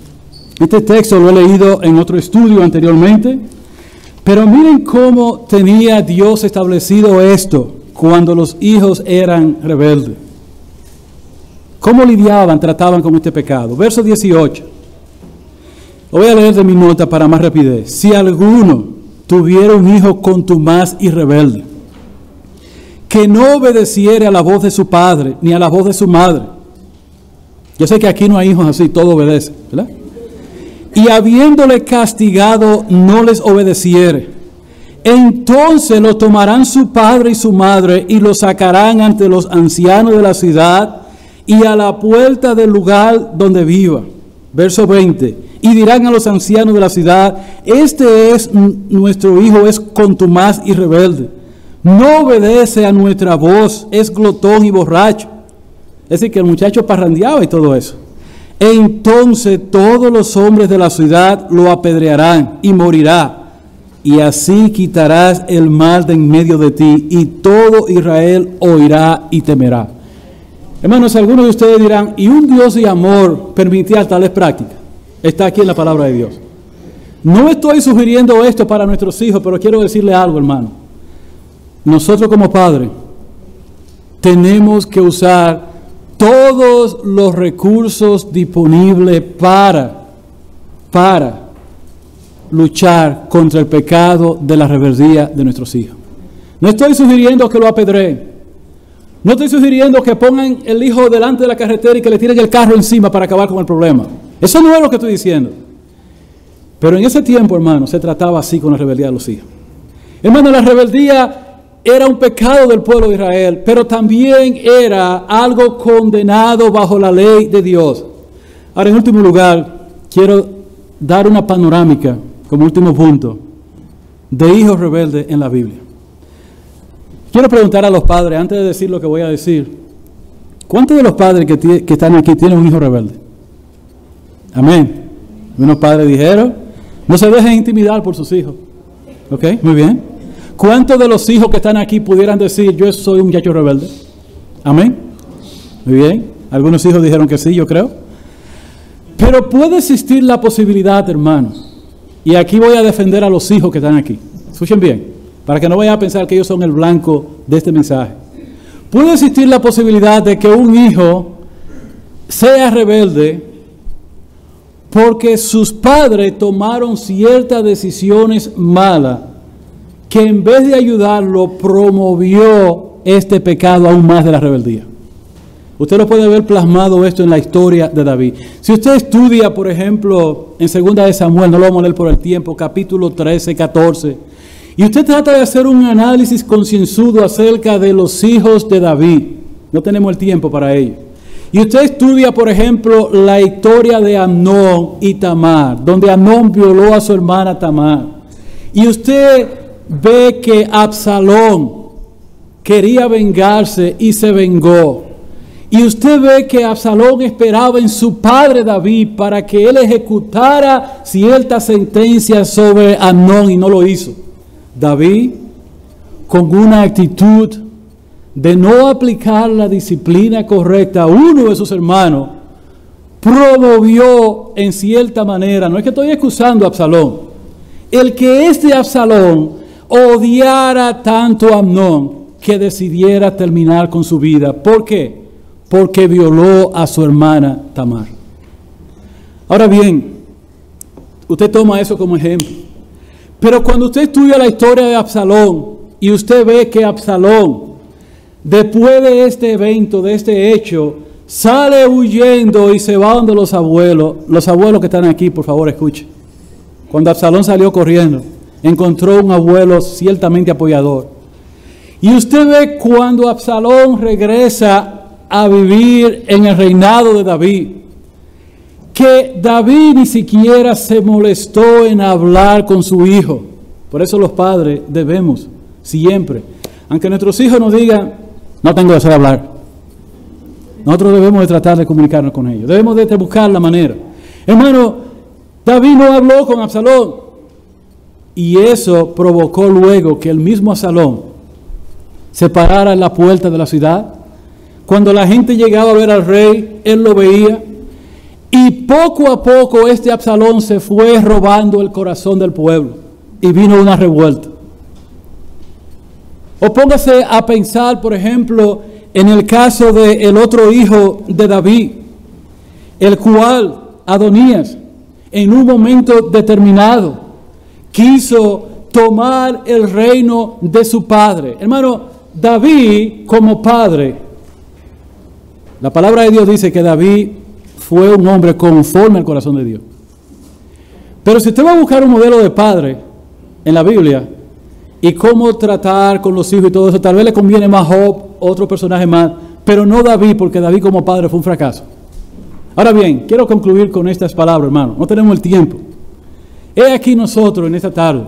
Este texto lo he leído en otro estudio anteriormente, pero miren cómo tenía Dios establecido esto cuando los hijos eran rebeldes. ¿Cómo lidiaban, trataban con este pecado? Verso 18. Lo voy a leer de mi nota para más rapidez. Si alguno tuviera un hijo contumaz y rebelde, que no obedeciere a la voz de su padre, ni a la voz de su madre. Yo sé que aquí no hay hijos así, todo obedece, ¿verdad? y habiéndole castigado no les obedeciere, entonces lo tomarán su padre y su madre y lo sacarán ante los ancianos de la ciudad y a la puerta del lugar donde viva. Verso 20. Y dirán a los ancianos de la ciudad: este es nuestro hijo, es contumaz y rebelde, no obedece a nuestra voz, es glotón y borracho. Es decir, que el muchacho parrandeaba y todo eso. Entonces todos los hombres de la ciudad lo apedrearán y morirá. Y así quitarás el mal de en medio de ti, y todo Israel oirá y temerá. Hermanos, algunos de ustedes dirán: ¿y un Dios de amor permitía tales prácticas? Está aquí en la palabra de Dios. No estoy sugiriendo esto para nuestros hijos, pero quiero decirle algo, hermano. Nosotros como padres tenemos que usar todos los recursos disponibles para luchar contra el pecado de la rebeldía de nuestros hijos. No estoy sugiriendo que lo apedreen. No estoy sugiriendo que pongan el hijo delante de la carretera y que le tiren el carro encima para acabar con el problema. Eso no es lo que estoy diciendo. Pero en ese tiempo, hermano, se trataba así con la rebeldía de los hijos. Hermano, la rebeldía era un pecado del pueblo de Israel, pero también era algo condenado bajo la ley de Dios. Ahora, en último lugar, quiero dar una panorámica, como último punto, de hijos rebeldes en la Biblia. Quiero preguntar a los padres, antes de decir lo que voy a decir, ¿cuántos de los padres que están aquí tienen un hijo rebelde? Amén. Unos padres dijeron: no se dejen intimidar por sus hijos. ¿Ok? Muy bien. ¿Cuántos de los hijos que están aquí pudieran decir: yo soy un muchacho rebelde? Amén. Muy bien. Algunos hijos dijeron que sí, yo creo. Pero puede existir la posibilidad, hermanos, y aquí voy a defender a los hijos que están aquí. Escuchen bien, para que no vayan a pensar que ellos son el blanco de este mensaje. Puede existir la posibilidad de que un hijo sea rebelde porque sus padres tomaron ciertas decisiones malas que en vez de ayudarlo promovió este pecado aún más de la rebeldía. Usted lo puede ver plasmado esto en la historia de David. Si usted estudia, por ejemplo, en 2 de Samuel, no lo vamos a leer por el tiempo, capítulo 13, 14, y usted trata de hacer un análisis concienzudo acerca de los hijos de David, no tenemos el tiempo para ello. Y usted estudia, por ejemplo, la historia de Amnón y Tamar, donde Amnón violó a su hermana Tamar. Y usted ve que Absalón quería vengarse y se vengó. Y usted ve que Absalón esperaba en su padre David para que él ejecutara cierta sentencia sobre Amnón y no lo hizo. David, con una actitud de no aplicar la disciplina correcta a uno de sus hermanos, promovió en cierta manera, no es que estoy excusando a Absalón, el que Absalón odiara tanto a Amnón que decidiera terminar con su vida. ¿Por qué? Porque violó a su hermana Tamar. Ahora bien, usted toma eso como ejemplo, pero cuando usted estudia la historia de Absalón y usted ve que Absalón, después de este evento, de este hecho, sale huyendo y se va donde los abuelos que están aquí, por favor, escuchen. Cuando Absalón salió corriendo, encontró un abuelo ciertamente apoyador. Y usted ve cuando Absalón regresa a vivir en el reinado de David, que David ni siquiera se molestó en hablar con su hijo. Por eso los padres debemos siempre, aunque nuestros hijos nos digan: no tengo deseo de hablar, nosotros debemos de tratar de comunicarnos con ellos, debemos de buscar la manera. Hermano, David no habló con Absalón, y eso provocó luego que el mismo Absalón se parara en la puerta de la ciudad. Cuando la gente llegaba a ver al rey, él lo veía, y poco a poco Absalón se fue robando el corazón del pueblo, y vino una revuelta. O póngase a pensar, por ejemplo, en el caso del otro hijo de David, el cual, Adonías, en un momento determinado, quiso tomar el reino de su padre. Hermano, David como padre, la palabra de Dios dice que David fue un hombre conforme al corazón de Dios. Pero si usted va a buscar un modelo de padre en la Biblia y cómo tratar con los hijos y todo eso, tal vez le conviene más Job, otro personaje más, pero no David, porque David como padre fue un fracaso. Ahora bien, quiero concluir con estas palabras, hermano. No tenemos el tiempo. He aquí nosotros en esta tarde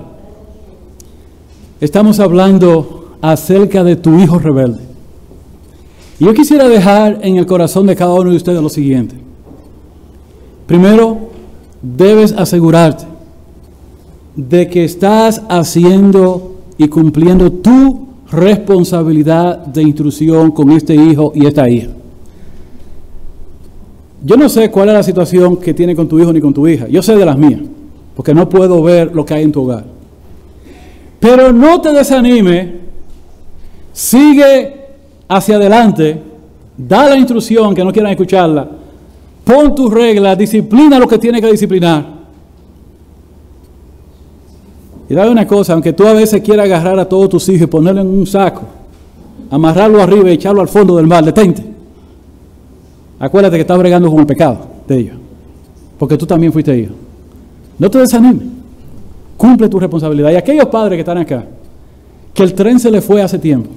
estamos hablando acerca de tu hijo rebelde. Y yo quisiera dejar en el corazón de cada uno de ustedes lo siguiente. Primero, debes asegurarte de que estás haciendo y cumpliendo tu responsabilidad de instrucción con este hijo y esta hija. Yo no sé cuál es la situación que tiene con tu hijo ni con tu hija. Yo sé de las mías, porque no puedo ver lo que hay en tu hogar. Pero no te desanime, sigue hacia adelante, da la instrucción que no quieran escucharla, pon tus reglas, disciplina lo que tiene que disciplinar. Y dale una cosa, aunque tú a veces quieras agarrar a todos tus hijos y ponerlo en un saco, amarrarlo arriba y echarlo al fondo del mar, detente. Acuérdate que estás bregando con el pecado de ellos, porque tú también fuiste hijo. No te desanimes, cumple tu responsabilidad. Y aquellos padres que están acá, que el tren se les fue hace tiempo,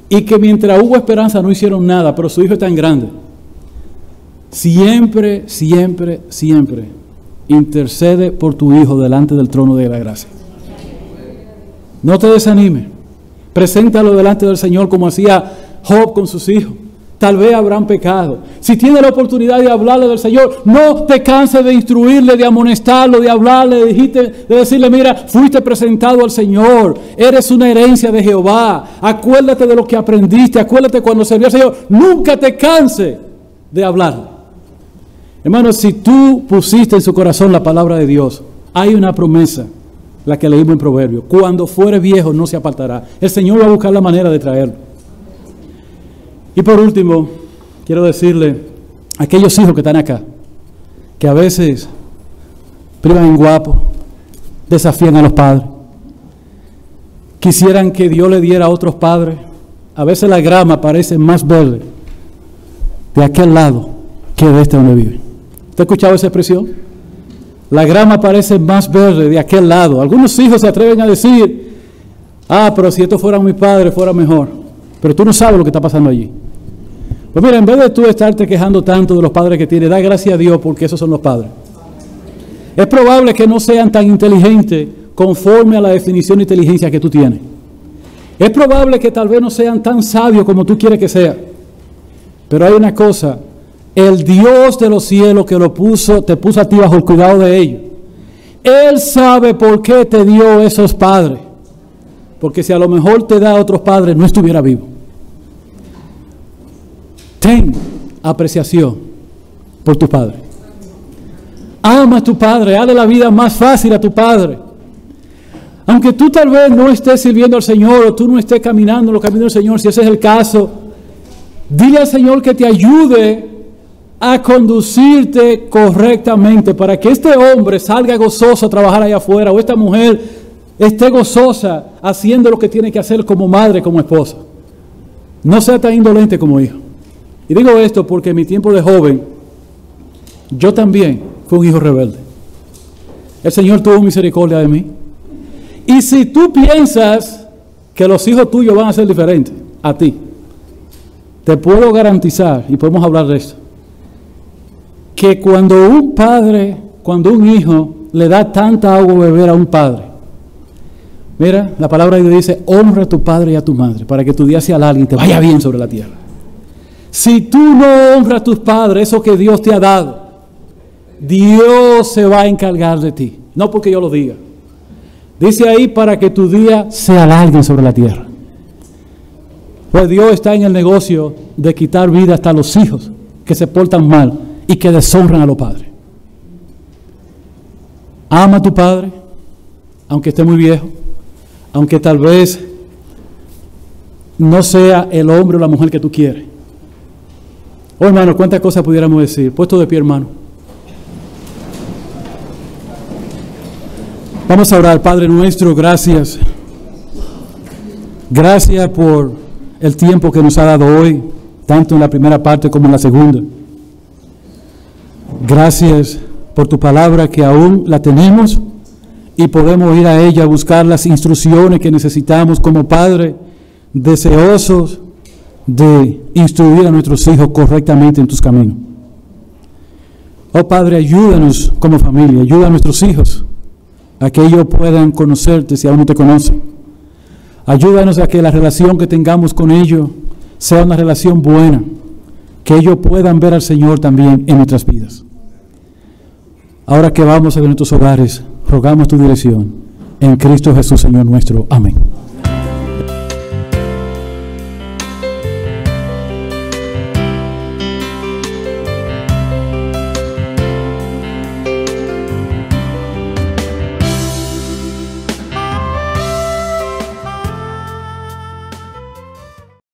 y que mientras hubo esperanza no hicieron nada, pero su hijo es tan grande, siempre, siempre, siempre intercede por tu hijo delante del trono de la gracia. No te desanimes, preséntalo delante del Señor como hacía Job con sus hijos. Tal vez habrán pecado. Si tienes la oportunidad de hablarle del Señor, no te canses de instruirle, de amonestarlo, de hablarle, de decirle, mira, fuiste presentado al Señor, eres una herencia de Jehová, acuérdate de lo que aprendiste, acuérdate cuando servías al Señor, nunca te canses de hablarle. Hermano, si tú pusiste en su corazón la palabra de Dios, hay una promesa, la que leímos en Proverbios, cuando fuere viejo no se apartará. El Señor va a buscar la manera de traerlo. Y por último, quiero decirle a aquellos hijos que están acá, que a veces privan en guapo, desafían a los padres, quisieran que Dios le diera a otros padres. A veces la grama parece más verde de aquel lado que de este donde viven. ¿Usted ha escuchado esa expresión? La grama parece más verde de aquel lado. Algunos hijos se atreven a decir, pero si estos fueran mis padres fuera mejor. Pero tú no sabes lo que está pasando allí. Pues mira, en vez de tú estarte quejando tanto de los padres que tienes, da gracias a Dios porque esos son los padres. Es probable que no sean tan inteligentes conforme a la definición de inteligencia que tú tienes. Es probable que tal vez no sean tan sabios como tú quieres que sean. Pero hay una cosa, el Dios de los cielos que te puso a ti bajo el cuidado de ellos, Él sabe por qué te dio esos padres. Porque si a lo mejor te da a otros padres, no estuviera vivo. Ten apreciación por tu padre. Ama a tu padre, hazle la vida más fácil a tu padre. Aunque tú tal vez no estés sirviendo al Señor o tú no estés caminando en los caminos del Señor, si ese es el caso, dile al Señor que te ayude a conducirte correctamente para que este hombre salga gozoso a trabajar allá afuera o esta mujer esté gozosa haciendo lo que tiene que hacer como madre, como esposa. No sea tan indolente como hijo. Y digo esto porque en mi tiempo de joven, yo también fui un hijo rebelde. El Señor tuvo misericordia de mí. Y si tú piensas que los hijos tuyos van a ser diferentes a ti, te puedo garantizar, y podemos hablar de esto, que cuando un hijo le da tanta agua a beber a un padre, mira, la palabra de Dios dice, honra a tu padre y a tu madre, para que tu día sea largo y te vaya bien sobre la tierra. Si tú no honras a tus padres, eso que Dios te ha dado, Dios se va a encargar de ti. No porque yo lo diga. Dice ahí, para que tu día sea largo sobre la tierra. Pues Dios está en el negocio de quitar vida hasta a los hijos que se portan mal y que deshonran a los padres. Ama a tu padre, aunque esté muy viejo, aunque tal vez no sea el hombre o la mujer que tú quieres. Oh, hermano, ¿cuántas cosas pudiéramos decir? Puesto de pie, hermano. Vamos a orar. Padre nuestro, gracias. Gracias por el tiempo que nos ha dado hoy, tanto en la primera parte como en la segunda. Gracias por tu palabra que aún la tenemos y podemos ir a ella a buscar las instrucciones que necesitamos como padres, deseosos de instruir a nuestros hijos correctamente en tus caminos. Oh Padre, ayúdanos como familia, ayuda a nuestros hijos a que ellos puedan conocerte si aún no te conocen. Ayúdanos a que la relación que tengamos con ellos sea una relación buena, que ellos puedan ver al Señor también en nuestras vidas. Ahora que vamos a nuestros hogares, rogamos tu dirección. En Cristo Jesús, Señor nuestro. Amén.